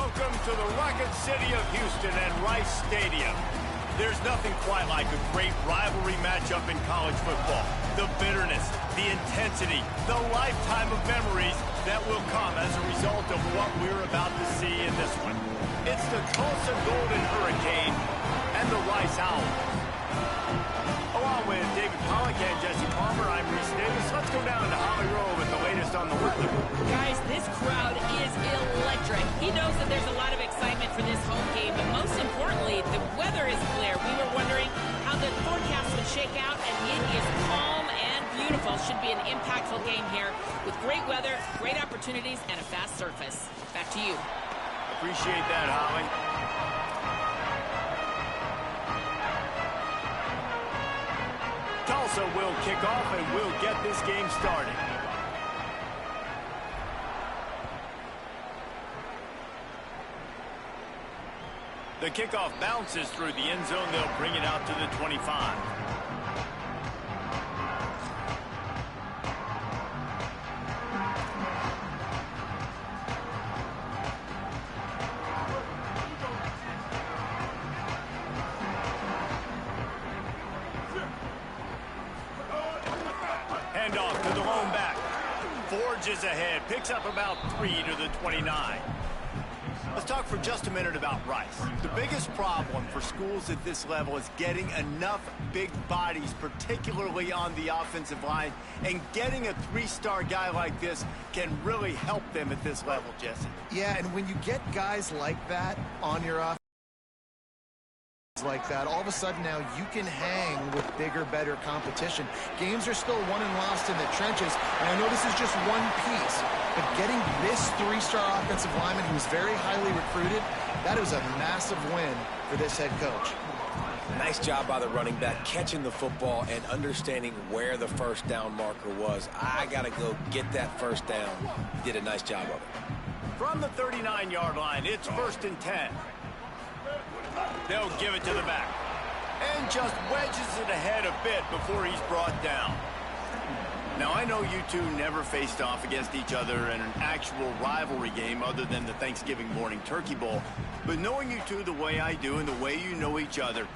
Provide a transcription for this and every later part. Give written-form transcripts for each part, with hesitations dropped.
Welcome to the Rocket City of Houston and Rice Stadium. There's nothing quite like a great rivalry matchup in college football. The bitterness, the intensity, the lifetime of memories that will come as a result of what we're about to see in this one. It's the Tulsa Golden Hurricane and the Rice Owls. Along with David Pollack and Jesse Palmer, I'm Reese Davis. Let's go down to Holly Grove with the latest on the weather. Guys, this crowd is electric. He knows that there's a lot of excitement for this home game, but most importantly, the weather is clear. We were wondering how the forecast would shake out, and it is calm and beautiful. Should be an impactful game here with great weather, great opportunities, and a fast surface. Back to you. Appreciate that, Holly. Tulsa will kick off and we'll get this game started. The kickoff bounces through the end zone. They'll bring it out to the 25. Handoff to the lone back. Forges ahead. Picks up about 3 to the 29. Let's talk for just a minute about Rice. The biggest problem for schools at this level is getting enough big bodies, particularly on the offensive line, and getting a three-star guy like this can really help them at this level, Jesse. Yeah, and when you get guys like that on your offense, like that, all of a sudden now you can hang with bigger, better competition. Games are still won and lost in the trenches, and I know this is just one piece, but getting this three-star offensive lineman who's very highly recruited, that is a massive win for this head coach. Nice job by the running back, catching the football and understanding where the first down marker was. I got to go get that first down. He did a nice job of it. From the 39-yard line, it's 1st and 10. They'll give it to the back. And just wedges it ahead a bit before he's brought down. Now, I know you two never faced off against each other in an actual rivalry game other than the Thanksgiving morning Turkey Bowl. But knowing you two the way I do and the way you know each other,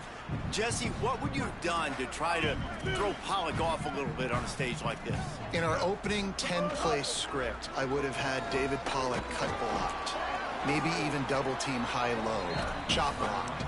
Jesse, what would you have done to try to throw Pollack off a little bit on a stage like this? In our opening 10-play script, I would have had David Pollack cut blocked. Maybe even double-team high-low, chop blocked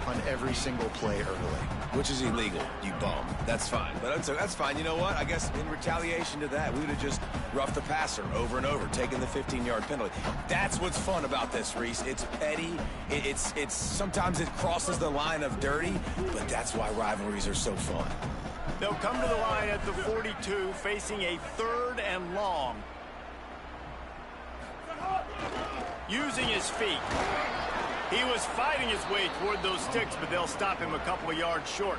on every single play early. Which is illegal, you bum. That's fine. But that's fine. You know what? I guess in retaliation to that, we would have just roughed the passer over and over, taking the 15-yard penalty. That's what's fun about this, Reese. It's petty. It's sometimes it crosses the line of dirty, but that's why rivalries are so fun. They'll come to the line at the 42, facing a 3rd and long. Using his feet. He was fighting his way toward those sticks, but they'll stop him a couple of yards short.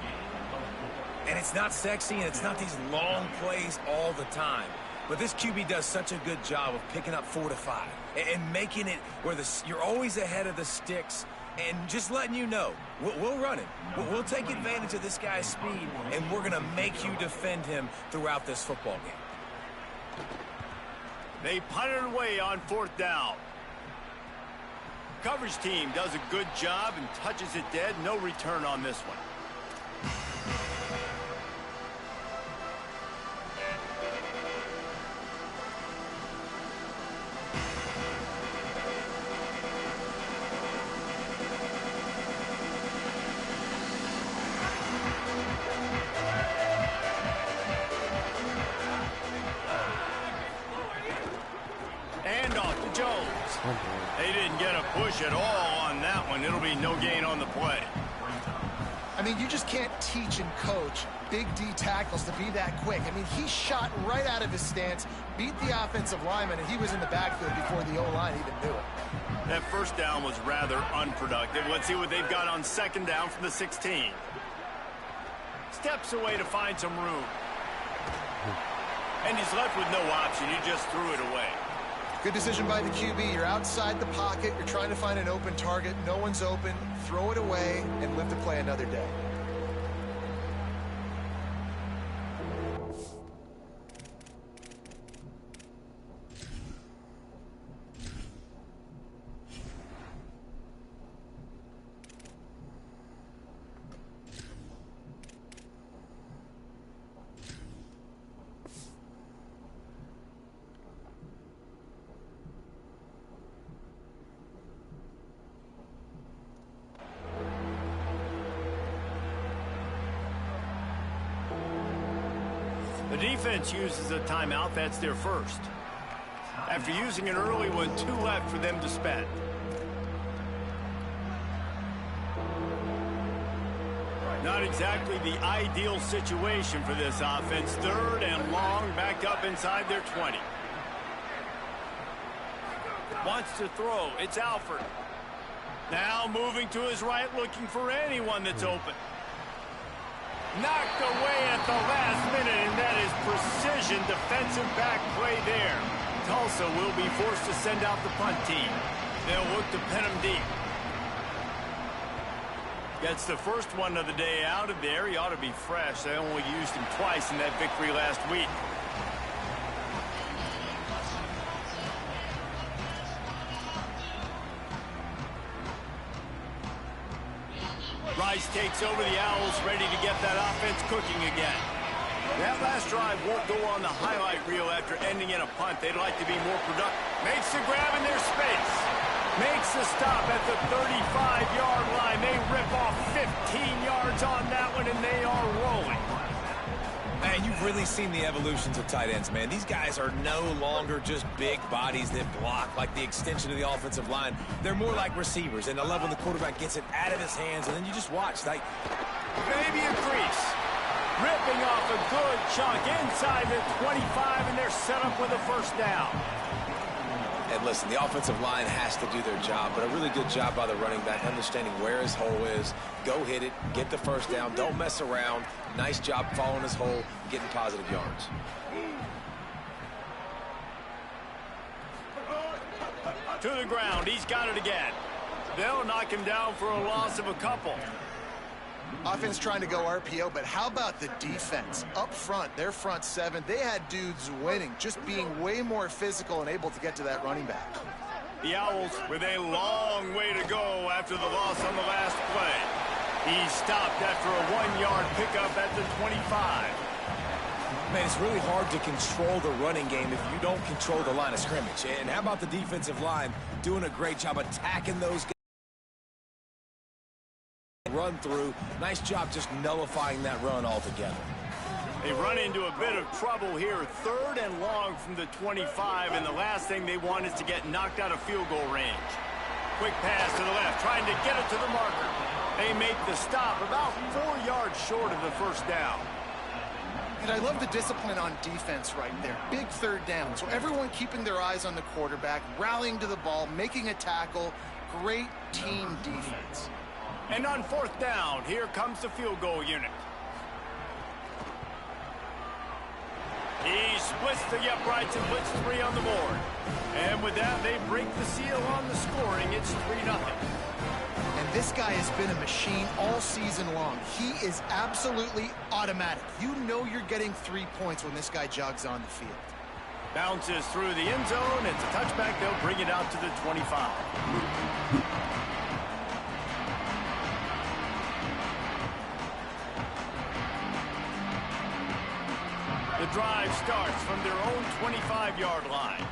And it's not sexy, and it's not these long plays all the time. But this QB does such a good job of picking up 4 to 5 and making it where you're always ahead of the sticks and just letting you know, we'll run it. We'll take advantage of this guy's speed, and we're going to make you defend him throughout this football game. They punt it away on 4th down. Coverage team does a good job and touches it dead. No return on this one. And off to Jones. They didn't get a push at all on that one. It'll be no gain on the play. I mean, you just can't teach and coach big D tackles to be that quick. I mean, he shot right out of his stance, beat the offensive lineman, and he was in the backfield before the O-line even knew it. That first down was rather unproductive. Let's see what they've got on 2nd down from the 16. Steps away to find some room. And he's left with no option. He just threw it away. Good decision by the QB. You're outside the pocket. You're trying to find an open target. No one's open. Throw it away and live to play another day. The defense uses a timeout. That's their first. After using an early one, 2 left for them to spend. Not exactly the ideal situation for this offense. 3rd and long, backed up inside their 20. Wants to throw. It's Alford. Now moving to his right, looking for anyone that's open. Knocked away at the last minute, and that is precision defensive back play there. Tulsa will be forced to send out the punt team. They'll look to pin him deep. Gets the first one of the day out of there. He ought to be fresh. They only used him twice in that victory last week. Rice takes over the Owls, ready to get that offense cooking again. That last drive won't go on the highlight reel after ending in a punt. They'd like to be more productive. Makes the grab in their space. Makes the stop at the 35-yard line. They rip off 15 yards on that one, and they are rolling. Man, you've really seen the evolutions of tight ends, man. These guys are no longer just big bodies that block like the extension of the offensive line. They're more like receivers, and I love when the quarterback gets it out of his hands, and then you just watch. Like, maybe a crease. Ripping off a good chunk inside the 25, and they're set up with a first down. And listen, the offensive line has to do their job, but a really good job by the running back, understanding where his hole is. Go hit it, get the first down, don't mess around. Nice job following his hole, getting positive yards. To the ground, he's got it again. They'll knock him down for a loss of a couple. Offense trying to go RPO, but how about the defense? Up front, their front 7, they had dudes winning, just being way more physical and able to get to that running back. The Owls with a long way to go after the loss on the last play. He stopped after a 1-yard pickup at the 25. Man, it's really hard to control the running game if you don't control the line of scrimmage. And how about the defensive line doing a great job attacking those guys? Run through. Nice job just nullifying that run altogether. They run into a bit of trouble here. 3rd and long from the 25, and the last thing they want is to get knocked out of field goal range. Quick pass to the left, trying to get it to the marker. They make the stop about 4 yards short of the first down. And I love the discipline on defense right there. Big 3rd down. So everyone keeping their eyes on the quarterback, rallying to the ball, making a tackle. Great team defense. And on 4th down, here comes the field goal unit. He splits the uprights and puts 3 on the board. And with that, they break the seal on the scoring. It's 3-0. And this guy has been a machine all season long. He is absolutely automatic. You know you're getting 3 points when this guy jogs on the field. Bounces through the end zone. It's a touchback. They'll bring it out to the 25. The drive starts from their own 25-yard line.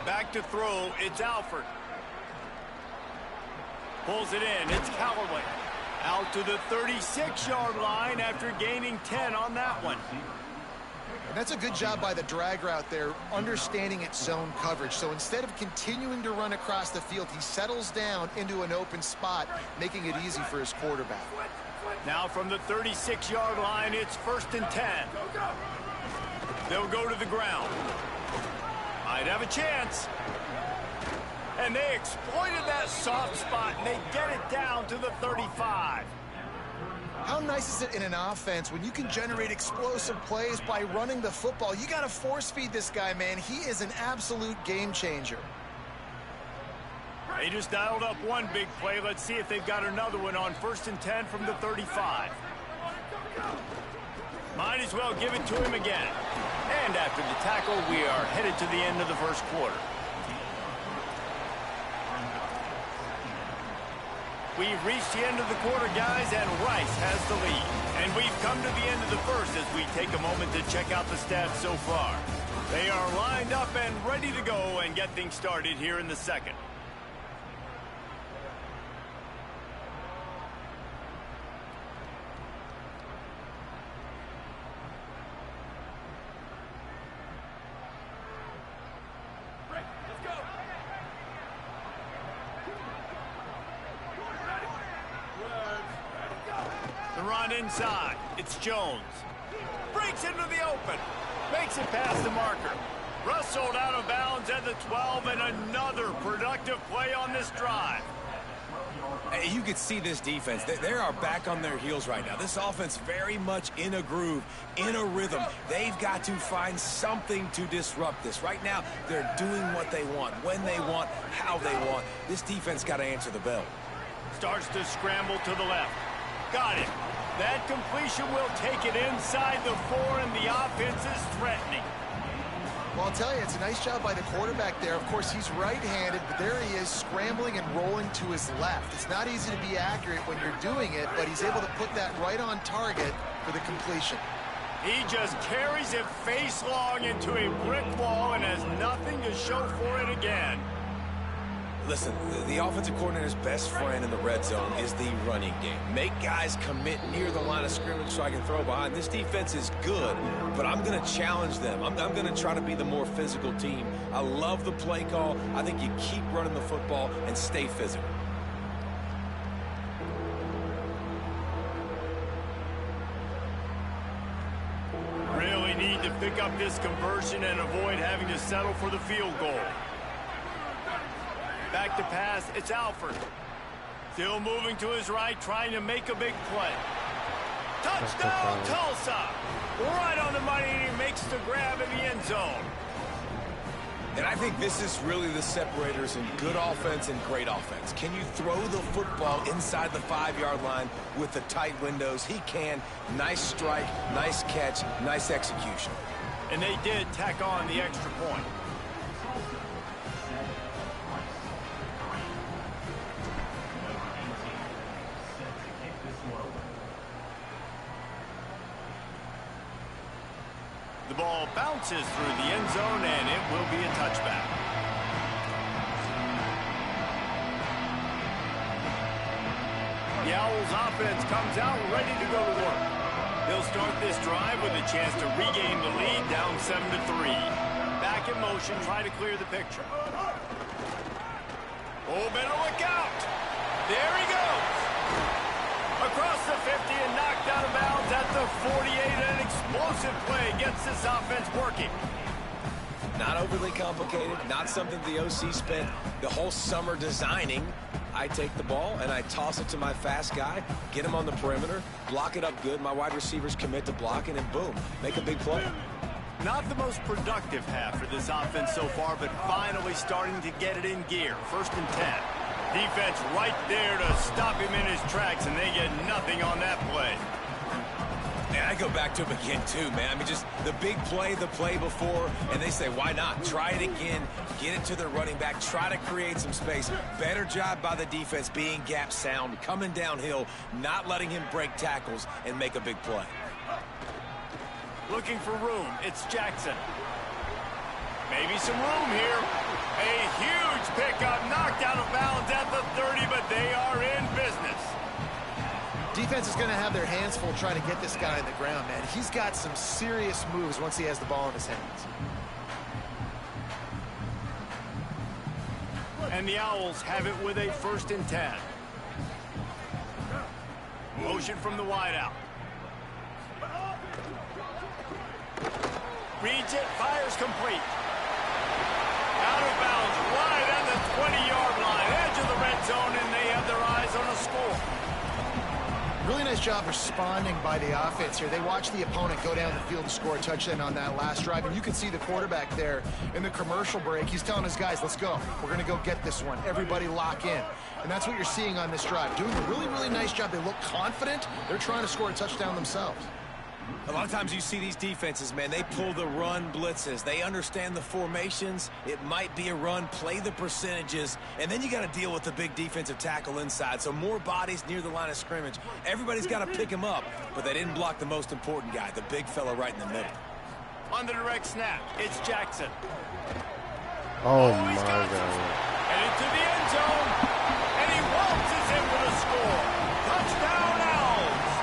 Back to throw, it's Alford. Pulls it in, it's Callaway. Out to the 36-yard line after gaining 10 on that one. And that's a good job by the drag route there, understanding its zone coverage. So instead of continuing to run across the field, he settles down into an open spot, making it easy for his quarterback. Now from the 36-yard line, it's 1st and 10. They'll go to the ground. Might have a chance. And they exploited that soft spot, and they get it down to the 35. How nice is it in an offense when you can generate explosive plays by running the football? You got to force feed this guy, man. He is an absolute game changer. They just dialed up one big play. Let's see if they've got another one on 1st and 10 from the 35. Might as well give it to him again. And after the tackle, we are headed to the end of the first quarter. We've reached the end of the quarter, guys, and Rice has the lead. And we've come to the end of the first as we take a moment to check out the stats so far. They are lined up and ready to go and get things started here in the second. run inside. It's Jones. Breaks into the open. Makes it past the marker. Rustled out of bounds at the 12, and another productive play on this drive. Hey, you can see this defense. They are back on their heels right now. This offense very much in a groove, in a rhythm. They've got to find something to disrupt this. Right now, they're doing what they want, when they want, how they want. This defense got to answer the bell. Starts to scramble to the left. Got it. That completion will take it inside the 4, and the offense is threatening. Well, I'll tell you, it's a nice job by the quarterback there. Of course, he's right-handed, but there he is scrambling and rolling to his left. It's not easy to be accurate when you're doing it, but he's able to put that right on target for the completion. He just carries it face-long into a brick wall and has nothing to show for it again. Listen, the offensive coordinator's best friend in the red zone is the running game. Make guys commit near the line of scrimmage so I can throw behind. This defense is good, but I'm going to challenge them. I'm going to try to be the more physical team. I love the play call. I think you keep running the football and stay physical. Really need to pick up this conversion and avoid having to settle for the field goal. Back to pass, it's Alford. Still moving to his right, trying to make a big play. Touchdown, Tulsa! Right on the money, and he makes the grab in the end zone. And I think this is really the separators in good offense and great offense. Can you throw the football inside the 5-yard line with the tight windows? He can. Nice strike, nice catch, nice execution. And they did tack on the extra point. The ball bounces through the end zone, and it will be a touchback. The Owls offense comes out ready to go to work. They'll start this drive with a chance to regain the lead, down 7-3. Back in motion, try to clear the picture. Oh, better look out. There he goes. Across the 50 and knocked out of bounds at the 48. An explosive play gets this offense working. Not overly complicated, not something the OC spent the whole summer designing. I take the ball and I toss it to my fast guy, get him on the perimeter, block it up good. My wide receivers commit to blocking, and boom, make a big play. Not the most productive half for this offense so far, but finally starting to get it in gear. 1st and 10. Defense right there to stop him in his tracks, and they get nothing on that play. Man, I go back to him again, too, man. I mean, just the big play, the play before, and they say, why not? Try it again, get it to their running back, try to create some space. Better job by the defense being gap sound, coming downhill, not letting him break tackles and make a big play. Looking for room, it's Jackson. Maybe some room here. A huge pickup, knocked out of bounds at the 30, but they are in business. Defense is going to have their hands full trying to get this guy on the ground, man. He's got some serious moves once he has the ball in his hands. And the Owls have it with a 1st and 10. Motion from the wideout. Reads it, fires complete. Out of bounds, right at the 20-yard line, edge of the red zone, and they have their eyes on a score. Really nice job responding by the offense here. They watched the opponent go down the field and score a touchdown on that last drive, and you can see the quarterback there in the commercial break. He's telling his guys, let's go. We're going to go get this one. Everybody lock in. And that's what you're seeing on this drive. Doing a really, really nice job. They look confident. They're trying to score a touchdown themselves. A lot of times you see these defenses, man, they pull the run blitzes. They understand the formations. It might be a run, play the percentages, and then you got to deal with the big defensive tackle inside. So more bodies near the line of scrimmage. Everybody's got to pick him up, but they didn't block the most important guy, the big fella right in the middle. On the direct snap, it's Jackson. Oh my God. And into the end zone, and he waltzes in for the score. Touchdown, Owls.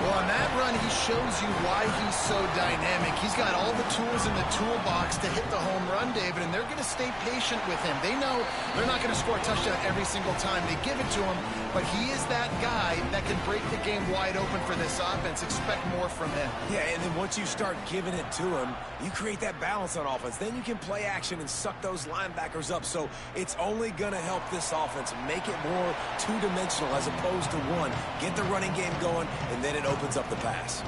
Well, on that run, he shows you why he's so dynamic. He's got all the tools in the toolbox to hit the home run, David, and they're going to stay patient with him. They know they're not going to score a touchdown every single time they give it to him, but he is that guy that can break the game wide open for this offense. Expect more from him. Yeah, and then once you start giving it to him, you create that balance on offense. Then you can play action and suck those linebackers up. So it's only going to help this offense make it more two-dimensional as opposed to one. Get the running game going, and then it opens up the pass.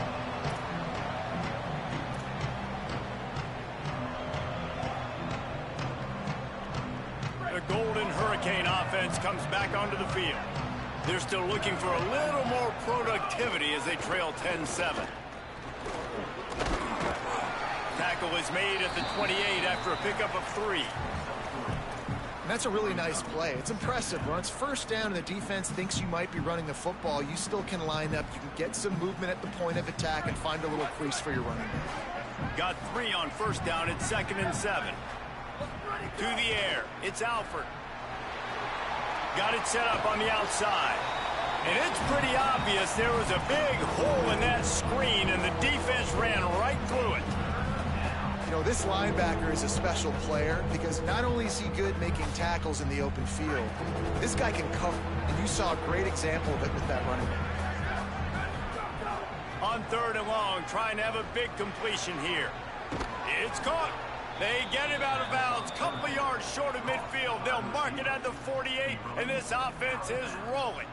The Golden Hurricane offense comes back onto the field. They're still looking for a little more productivity as they trail 10-7. Tackle is made at the 28 after a pickup of 3. That's a really nice play. It's impressive. When it's first down and the defense thinks you might be running the football, you still can line up. You can get some movement at the point of attack and find a little crease for your running back. Got 3 on first down at 2nd and 7. To the air. It's Alford. Got it set up on the outside. And it's pretty obvious there was a big hole in that screen, and the defense ran right through it. You know, this linebacker is a special player because not only is he good making tackles in the open field, this guy can cover, and you saw a great example of it with that running back. On 3rd and long, trying to have a big completion here. It's caught. They get him out of bounds, couple of yards short of midfield. They'll mark it at the 48, and this offense is rolling.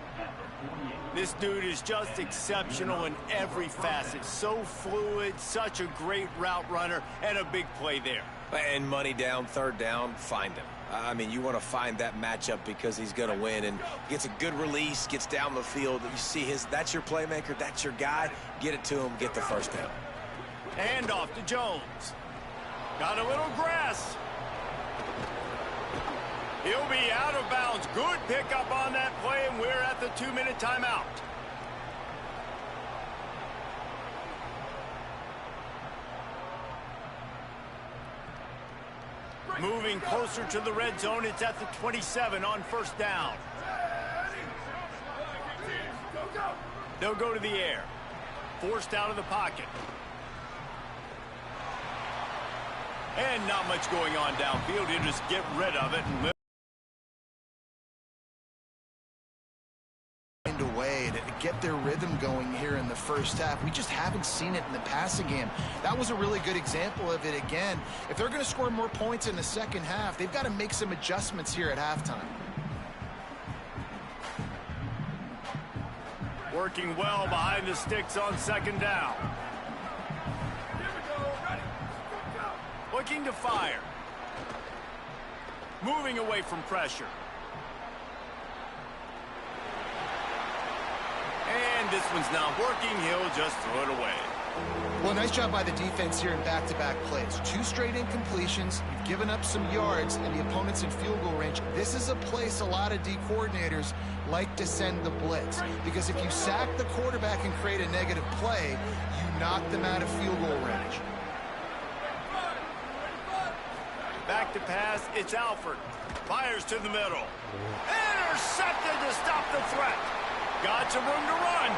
This dude is just exceptional in every facet. So fluid, such a great route runner, and a big play there. And money down, 3rd down, find him. I mean, you want to find that matchup because he's going to win, and gets a good release, gets down the field. You see that's your playmaker, that's your guy. Get it to him, get the 1st down. Hand off to Jones. Got a little grass. He'll be out of bounds. Good pickup on that play, and we're at the 2-minute timeout. Moving closer to the red zone, it's at the 27 on first down. They'll go to the air. Forced out of the pocket. And not much going on downfield. He'll just get rid of it and find a way to get their rhythm going here in the first half. We just haven't seen it in the passing game. That was a really good example of it again. If they're going to score more points in the second half, they've got to make some adjustments here at halftime. working well behind the sticks on 2nd down. Looking to fire. Moving away from pressure. And this one's not working. He'll just throw it away. Well, nice job by the defense here in back-to-back plays. 2 straight incompletions. You've given up some yards, and the opponent's in field goal range. This is a place a lot of D coordinators like to send the blitz, because if you sack the quarterback and create a negative play, you knock them out of field goal range. Back to pass, it's Alford. Fires to the middle. Intercepted to stop the threat. Got some room to run.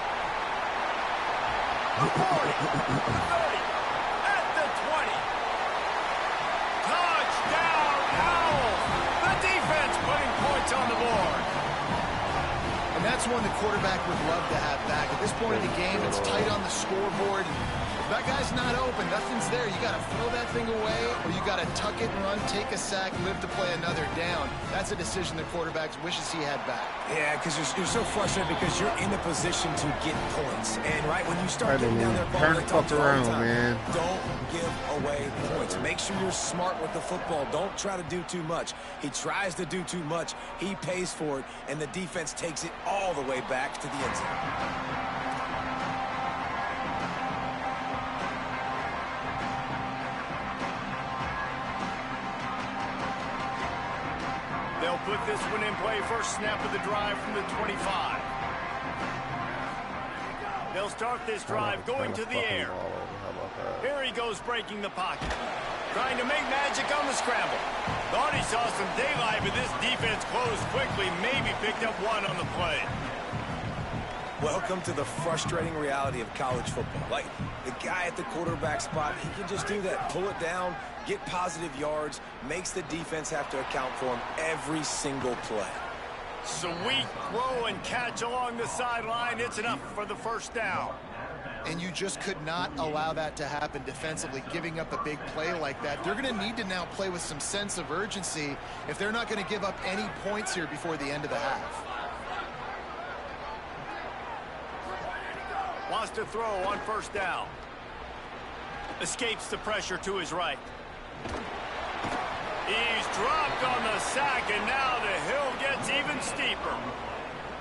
The 40, the 30, at the 20. Touchdown, Owls. The defense putting points on the board. And that's one the quarterback would love to have back. At this point of the game, it's tight on the scoreboard. If that guy's not open, nothing's there. You got to throw that thing away, or you got to tuck it and run, take a sack, live to play another down. That's a decision the quarterback wishes he had back. Yeah, because you're so frustrated because you're in a position to get points. And right when you start getting down there, turn the fuck around, man. Don't give away points. Make sure you're smart with the football. Don't try to do too much. He tries to do too much. He pays for it, and the defense takes it all the way back to the end zone. They'll put this one in play. First snap of the drive from the 25. They'll start this drive going to the air. Here he goes, breaking the pocket. Trying to make magic on the scramble. Thought he saw some daylight, but this defense closed quickly. Maybe picked up one on the play. Welcome to the frustrating reality of college football. Like, the guy at the quarterback spot, he can just do that. Pull it down, get positive yards, makes the defense have to account for him every single play. Sweet throw and catch along the sideline. It's enough for the first down. And you just could not allow that to happen defensively, giving up a big play like that. They're going to need to now play with some sense of urgency if they're not going to give up any points here before the end of the half. Wants to throw on first down. Escapes the pressure to his right. He's dropped on the sack, and now the hill gets even steeper.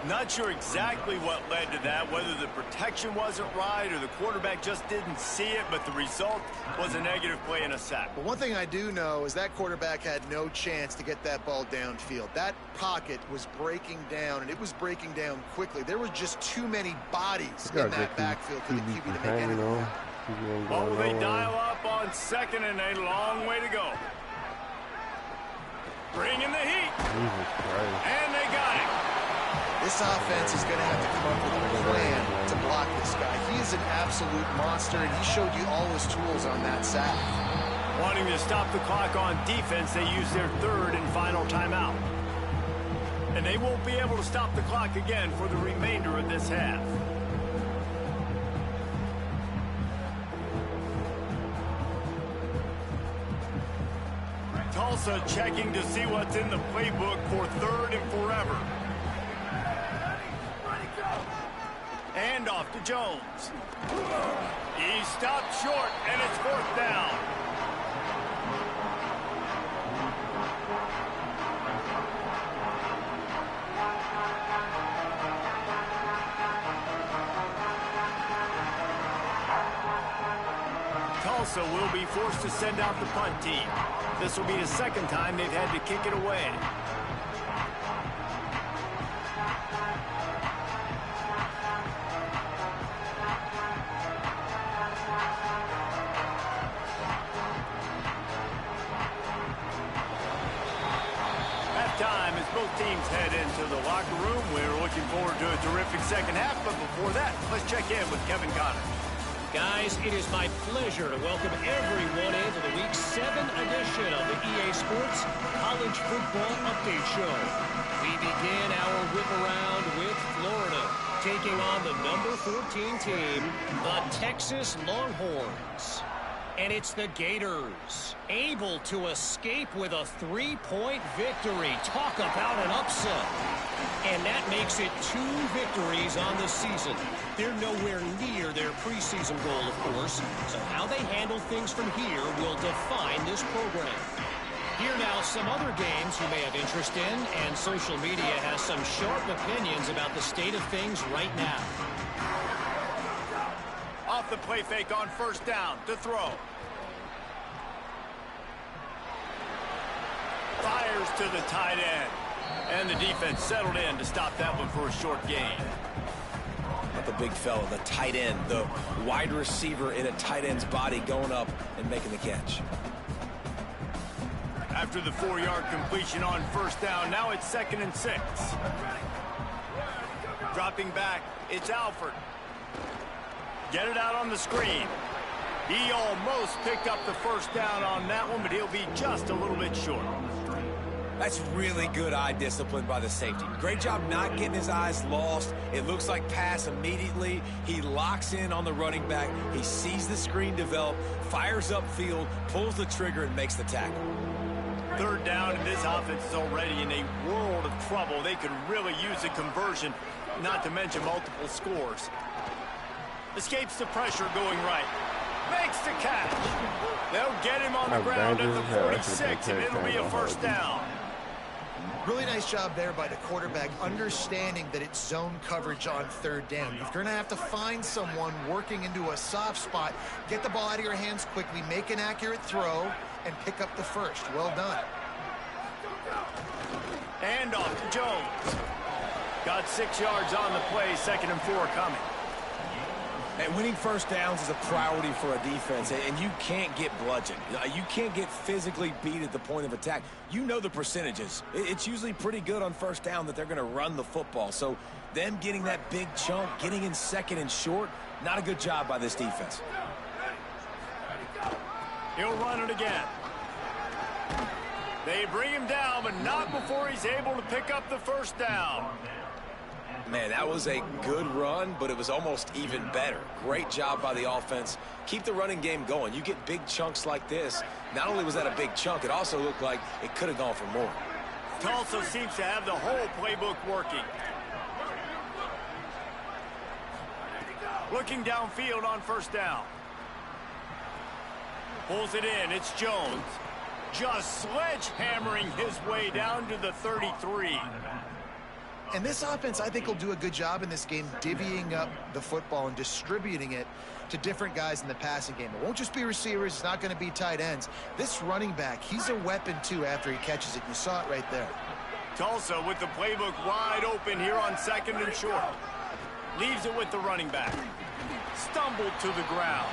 Not sure exactly what led to that, whether the protection wasn't right or the quarterback just didn't see it, but the result was a negative play and a sack. But one thing I do know is that quarterback had no chance to get that ball downfield. That pocket was breaking down, and it was breaking down quickly. There were just too many bodies in that backfield for the QB to make anything. Oh, they dial up on second, and a long way to go. Bring in the heat. And they got it. This offense is going to have to come up with a plan to block this guy. He is an absolute monster, and he showed you all his tools on that sack. Wanting to stop the clock on defense, they use their third and final timeout. And they won't be able to stop the clock again for the remainder of this half. Tulsa checking to see what's in the playbook for third and forever. And off to Jones. He stopped short, and it's fourth down. Tulsa will be forced to send out the punt team. This will be the second time they've had to kick it away. Halftime as both teams head into the locker room. We're looking forward to a terrific second half, but before that, let's check in with Kevin Connor. Guys, it is my pleasure to welcome everyone into the Week 7 edition of the EA Sports College Football Update Show. We begin our whip around with Florida, taking on the number 14 team, the Texas Longhorns. And it's the Gators, able to escape with a 3-point victory. Talk about an upset. And that makes it 2 victories on the season. They're nowhere near their preseason goal, of course. So how they handle things from here will define this program. Here now, some other games you may have interest in, and social media has some sharp opinions about the state of things right now. Off the play fake on first down to throw. Fires to the tight end. And the defense settled in to stop that one for a short gain. Not the big fella, the tight end, the wide receiver in a tight end's body going up and making the catch. After the 4-yard completion on first down, now it's 2nd and 6. Dropping back, it's Alford. Get it out on the screen. He almost picked up the first down on that one, but he'll be just a little bit short. That's really good eye discipline by the safety. Great job not getting his eyes lost. It looks like pass immediately. He locks in on the running back. He sees the screen develop, fires upfield, pulls the trigger, and makes the tackle. Third down, and this offense is already in a world of trouble. They could really use a conversion, not to mention multiple scores. Escapes the pressure going right. Makes the catch. They'll get him on the ground at the 46, and it'll be a first down. Really nice job there by the quarterback, understanding that it's zone coverage on third down. You're going to have to find someone working into a soft spot, get the ball out of your hands quickly, make an accurate throw, and pick up the first. Well done. And off to Jones. Got 6 yards on the play, 2nd and 4 coming. And winning first downs is a priority for a defense, and you can't get bludgeoned. You can't get physically beat at the point of attack. You know the percentages. It's usually pretty good on first down that they're going to run the football. So them getting that big chunk, getting in second and short, not a good job by this defense. He'll run it again. They bring him down, but not before he's able to pick up the first down. Man, that was a good run, but it was almost even better. Great job by the offense. Keep the running game going. You get big chunks like this. Not only was that a big chunk, it also looked like it could have gone for more. Tulsa seems to have the whole playbook working. Looking downfield on first down. Pulls it in. It's Jones. Just sledgehammering his way down to the 33. And this offense, I think, will do a good job in this game divvying up the football and distributing it to different guys in the passing game. It won't just be receivers. It's not going to be tight ends. This running back, he's a weapon, too, after he catches it. You saw it right there. Tulsa with the playbook wide open here on second and short. Leaves it with the running back. Stumbled to the ground.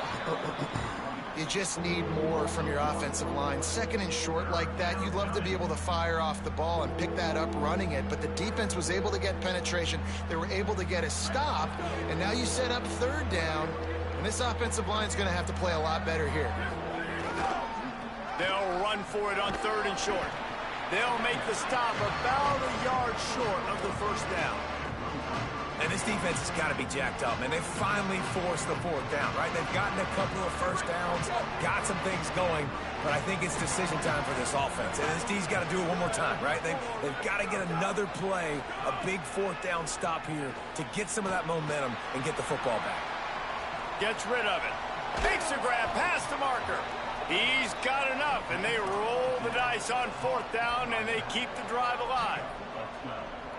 You just need more from your offensive line. Second and short like that, you'd love to be able to fire off the ball and pick that up running it, but the defense was able to get penetration. They were able to get a stop, and now you set up third down, and this offensive line is going to have to play a lot better here. They'll run for it on third and short. They'll make the stop about a yard short of the first down. And this defense has got to be jacked up, man. They finally forced the fourth down, right? They've gotten a couple of first downs, got some things going, but I think it's decision time for this offense. And this D's got to do it one more time, right? They've got to get another play, a big fourth down stop here to get some of that momentum and get the football back. Gets rid of it. Makes a grab past the marker. He's got enough, and they roll the dice on fourth down, and they keep the drive alive.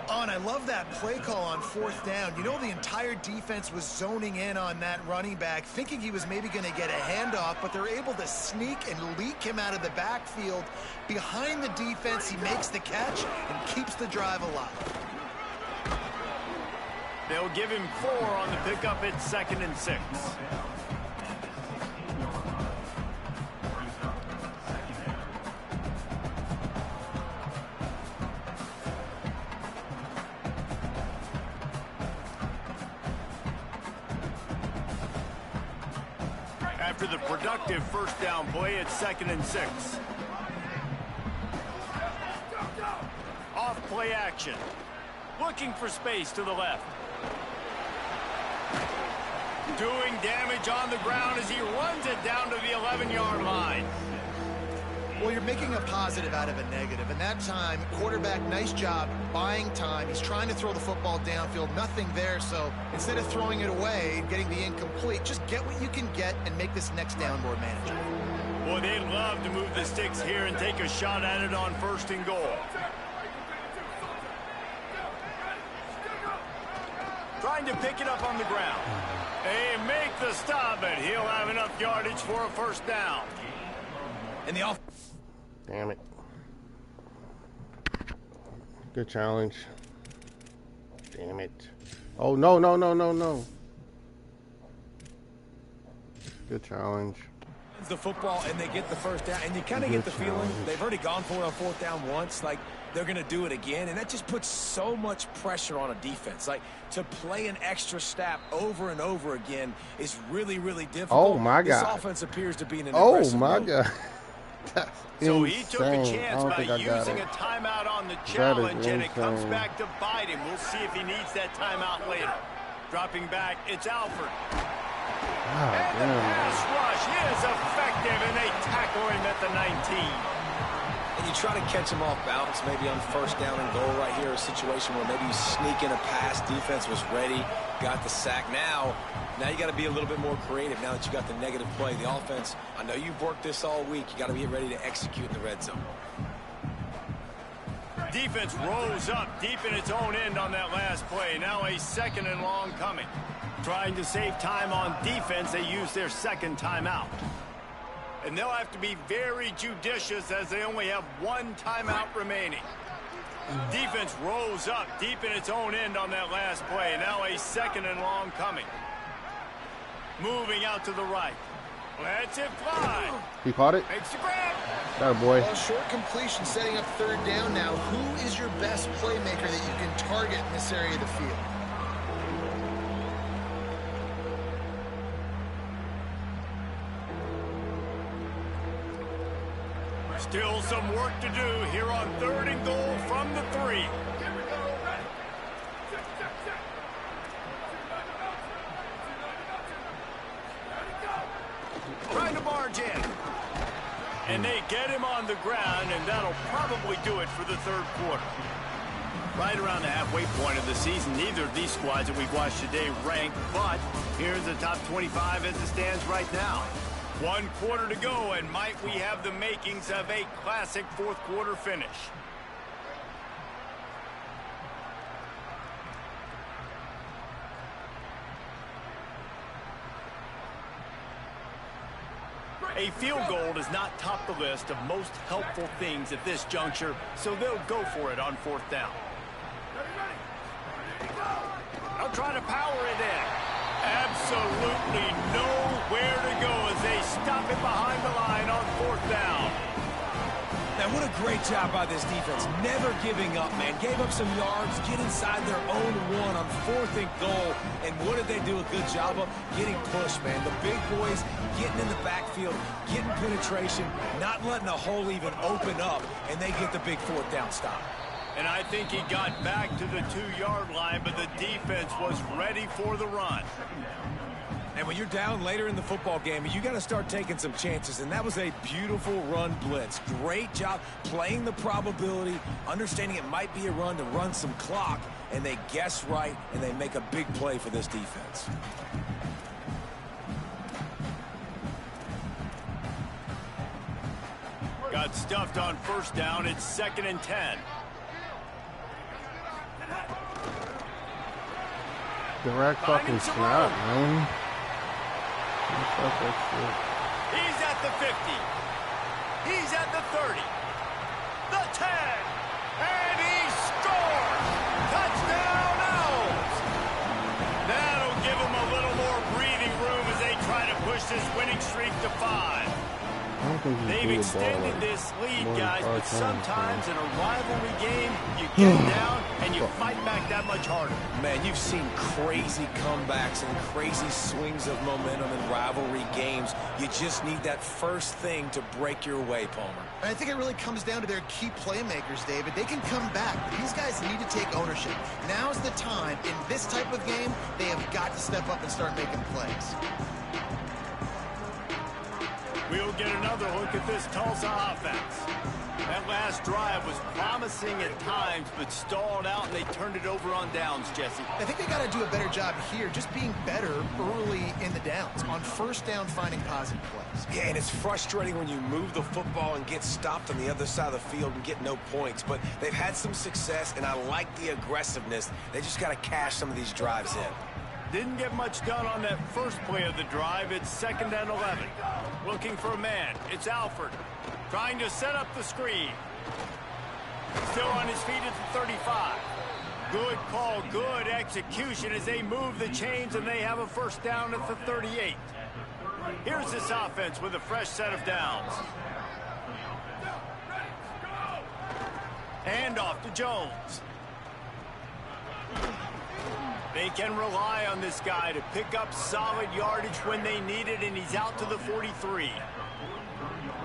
Oh, and I love that play call on fourth down. You know, the entire defense was zoning in on that running back, thinking he was maybe going to get a handoff, but they're able to sneak and leak him out of the backfield. Behind the defense, he makes the catch and keeps the drive alive. They'll give him 4 on the pickup at second and 6. After the productive first down play at second and 6. Off play action. Looking for space to the left. Doing damage on the ground as he runs it down to the 11-yard line. Well, you're making a positive out of a negative. And that time, quarterback, nice job buying time. He's trying to throw the football downfield. Nothing there. So instead of throwing it away and getting the incomplete, just get what you can get and make this next down more manageable. Boy, they'd love to move the sticks here and take a shot at it on first and goal. Trying to pick it up on the ground. They make the stop, but he'll have enough yardage for a first down. And the off. Damn it. Good challenge. Damn it. Oh, no, no, no, no, no. Good challenge. The football and they get the first down, and you kind of get the feeling they've already gone for it on fourth down once, like they're going to do it again, and that just puts so much pressure on a defense. Like, to play an extra snap over and over again is really, really difficult. Oh my God. This offense appears to be in an Oh my mode. God. That's so insane. he took a chance by using a timeout on the challenge, and it comes back to bite him. We'll see if he needs that timeout later. Dropping back, it's Alford. And the pass rush is effective, and they tackle him at the 19. And you try to catch him off balance, maybe on first down and goal right here, a situation where maybe you sneak in a pass, defense was ready, got the sack. Now you got to be a little bit more creative now that you got the negative play. The offense, I know you've worked this all week. You got to be ready to execute in the red zone. Defense rose up deep in its own end on that last play. Now a second and long coming. Trying to save time on defense, they use their second timeout. And they'll have to be very judicious as they only have one timeout remaining. Defense rose up deep in its own end on that last play. Now a second and long coming. Moving out to the right. Lets it fly. He caught it. Makes the grab. That boy. Well, short completion setting up third down now. Who is your best playmaker that you can target in this area of the field? Still some work to do here on 3rd and goal from the 3. Trying to barge in. And they get him on the ground, and that'll probably do it for the 3rd quarter. Right around the halfway point of the season, neither of these squads that we've watched today rank, but here's the top 25 as it stands right now. 1 quarter to go, and might we have the makings of a classic 4th quarter finish. A field goal does not top the list of most helpful things at this juncture, so they'll go for it on 4th down. They'll try to power it in. Absolutely nowhere to go as they stop it behind the line on 4th down. Now, what a great job by this defense. Never giving up, man. Gave up some yards, get inside their own 1 on 4th and goal. And what did they do a good job of? Getting pushed, man. The big boys getting in the backfield, getting penetration, not letting a hole even open up, and they get the big 4th down stop. And I think he got back to the 2-yard line, but the defense was ready for the run. And when you're down later in the football game, you got to start taking some chances, and that was a beautiful run blitz. Great job playing the probability, understanding it might be a run to run some clock, and they guess right, and they make a big play for this defense. Got stuffed on 1st down. It's 2nd and 10. Direct fucking snap, man. He's at the 50. He's at the 30. The 10. And he scores! Touchdown, Owls! That'll give him a little more breathing room as they try to push this winning streak to 5. They've extended this lead, guys, but sometimes in a rivalry game, you get down and you fight back that much harder. Man, you've seen crazy comebacks and crazy swings of momentum in rivalry games. You just need that first thing to break your way, Palmer. And I think it really comes down to their key playmakers, David. They can come back, but these guys need to take ownership. Now's the time. In this type of game, they have got to step up and start making plays. We'll get another look at this Tulsa offense. That last drive was promising at times, but stalled out, and they turned it over on downs, Jesse. I think they got to do a better job here, just being better early in the downs, on 1st down, finding positive plays. Yeah, and it's frustrating when you move the football and get stopped on the other side of the field and get no points, but they've had some success, and I like the aggressiveness. They just got to cash some of these drives in. Didn't get much done on that first play of the drive. It's 2nd and 11. Looking for a man. It's Alford. Trying to set up the screen. Still on his feet at the 35. Good call, good execution as they move the chains, and they have a 1st down at the 38. Here's this offense with a fresh set of downs. Hand off to Jones. They can rely on this guy to pick up solid yardage when they need it, and he's out to the 43.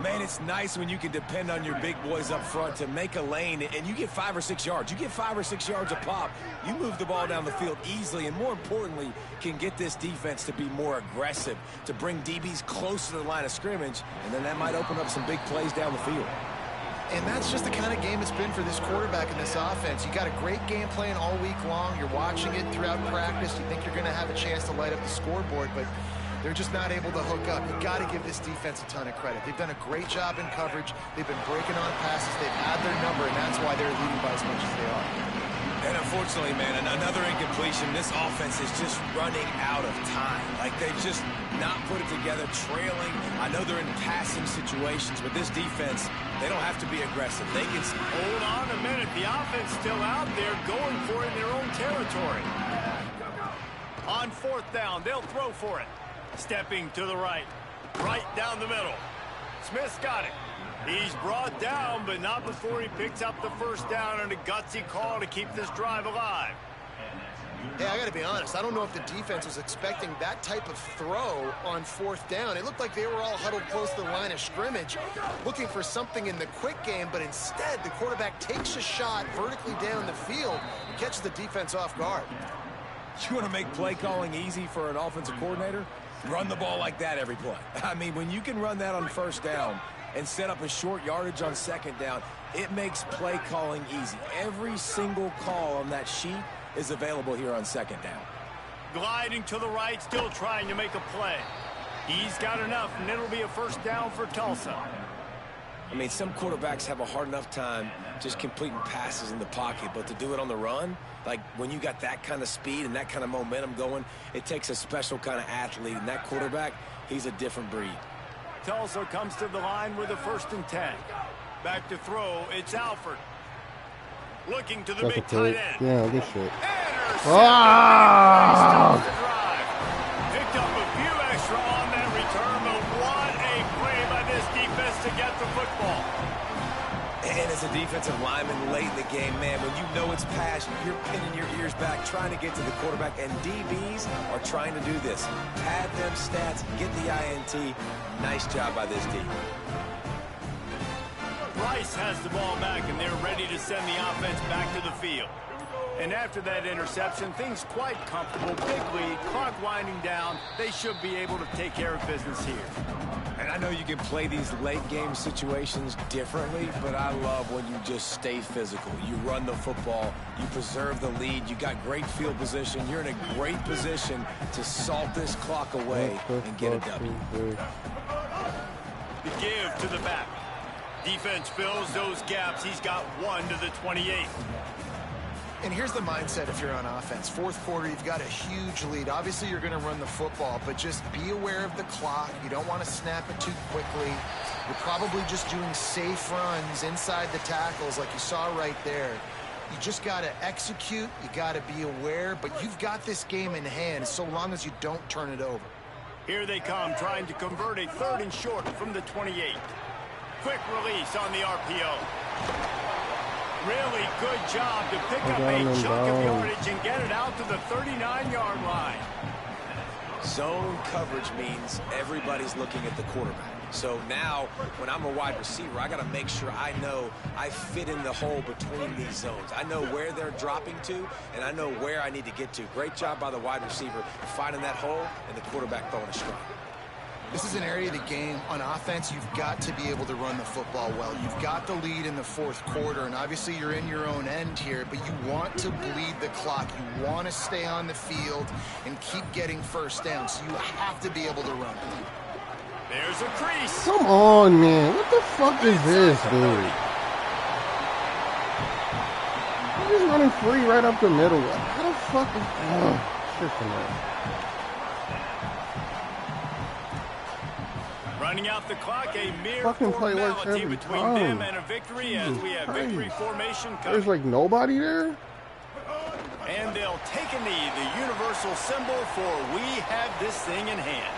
Man, it's nice when you can depend on your big boys up front to make a lane, and you get 5 or 6 yards. You get 5 or 6 yards a pop. You move the ball down the field easily, and more importantly, can get this defense to be more aggressive, to bring DBs close to the line of scrimmage, and then that might open up some big plays down the field. And that's just the kind of game it's been for this quarterback in this offense. You got a great game plan all week long. You're watching it throughout practice. You think you're going to have a chance to light up the scoreboard, but they're just not able to hook up. You got to give this defense a ton of credit. They've done a great job in coverage. They've been breaking on passes. They've had their number, and that's why they're leading by as much as they are. And unfortunately, man, another incompletion. This offense is just running out of time. Like, they've just not put it together, trailing. I know they're in passing situations, but this defense, they don't have to be aggressive. They can... Hold on a minute. The offense still out there going for it in their own territory. On 4th down, they'll throw for it. Stepping to the right. Right down the middle. Smith's got it. He's brought down, but not before he picks up the first down and a gutsy call to keep this drive alive. Hey, I got to be honest. I don't know if the defense was expecting that type of throw on 4th down. It looked like they were all huddled close to the line of scrimmage, looking for something in the quick game, but instead the quarterback takes a shot vertically down the field and catches the defense off guard. You want to make play calling easy for an offensive coordinator? Run the ball like that every play. I mean, when you can run that on 1st down and set up a short yardage on 2nd down, it makes play calling easy. Every single call on that sheet is available here on 2nd down. Gliding to the right, still trying to make a play. He's got enough, and it'll be a first down for Tulsa. I mean, some quarterbacks have a hard enough time just completing passes in the pocket, but to do it on the run, like when you got that kind of speed and that kind of momentum going, it takes a special kind of athlete, and that quarterback, he's a different breed. Tulsa comes to the line with a 1st and 10. Back to throw, it's Alford. Looking to the big tight end. Yeah, good shit. Picked up a few extra on that return, but what a play by this defense to get the football. And as a defensive lineman late in the game, man, when you know it's pass, you're pinning your ears back, trying to get to the quarterback, and DBs are trying to do this. Pad them stats, get the INT. Nice job by this D. Rice has the ball back, and they're ready to send the offense back to the field. And after that interception, things quite comfortable. Big lead, clock winding down. They should be able to take care of business here. And I know you can play these late game situations differently, but I love when you just stay physical. You run the football, you preserve the lead, you got great field position. You're in a great position to salt this clock away and get a W. The give to the back. Defense fills those gaps. He's got 1 to the 28. And here's the mindset if you're on offense. 4th quarter, you've got a huge lead. Obviously, you're going to run the football, but just be aware of the clock. You don't want to snap it too quickly. You're probably just doing safe runs inside the tackles like you saw right there. You just got to execute. You got to be aware, but you've got this game in hand so long as you don't turn it over. Here they come, trying to convert a 3rd and short from the 28. Quick release on the RPO. Really good job to pick up a chunk of yardage and get it out to the 39-yard line. Zone coverage means everybody's looking at the quarterback. So now, when I'm a wide receiver, I got to make sure I know I fit in the hole between these zones. I know where they're dropping to, and I know where I need to get to. Great job by the wide receiver finding that hole and the quarterback throwing a strike. This is an area of the game on offense you've got to be able to run the football well. You've got the lead in the 4th quarter, and obviously you're in your own end here, but you want to bleed the clock. You want to stay on the field and keep getting first down, so you have to be able to run it. There's a crease. Come on, man. What the fuck is this, dude? He's just running free right up the middle. How the fuck is... Oh, shit from that. Running out the clock, a mere Fucking play works formality every between time. them and a victory as we have victory formation coming. There's like nobody there? And they'll take a knee, the universal symbol for we have this thing in hand.